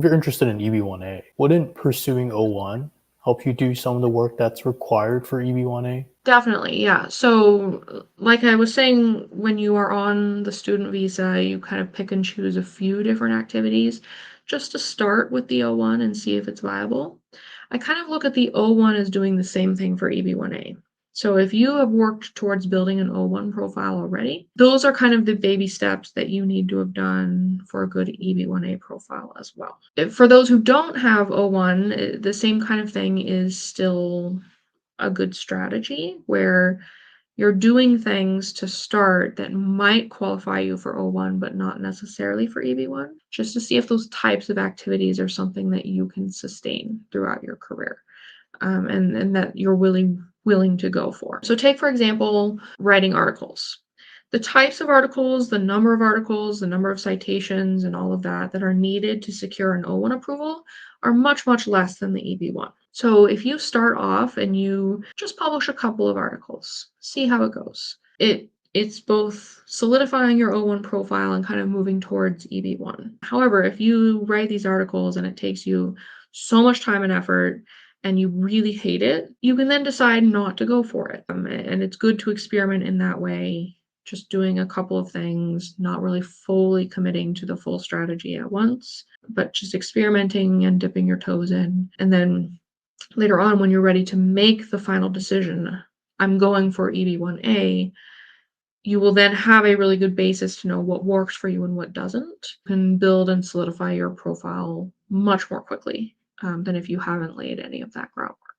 If you're interested in EB-1A, wouldn't pursuing O-1 help you do some of the work that's required for EB-1A? Definitely, yeah. So, like I was saying, when you are on the student visa, you kind of pick and choose a few different activities just to start with the O1 and see if it's viable. I kind of look at the O1 as doing the same thing for EB-1A. So, if you have worked towards building an O1 profile already, those are kind of the baby steps that you need to have done for a good EB-1A profile as well. For those who don't have O1, the same kind of thing is still a good strategy where you're doing things to start that might qualify you for O1, but not necessarily for EB1, just to see if those types of activities are something that you can sustain throughout your career, and that you're willing to go for. So take, for example, writing articles. The types of articles, the number of articles, the number of citations, and all of that are needed to secure an O1 approval are much, much less than the EB1. So if you start off and you just publish a couple of articles, see how it goes. It's both solidifying your O1 profile and kind of moving towards EB1. However, if you write these articles and it takes you so much time and effort and you really hate it, you can then decide not to go for it. And it's good to experiment in that way, just doing a couple of things, not really fully committing to the full strategy at once, but just experimenting and dipping your toes in. And then later on, when you're ready to make the final decision, I'm going for EB-1A, you will then have a really good basis to know what works for you and what doesn't. You can build and solidify your profile much more quickly than if you haven't laid any of that groundwork.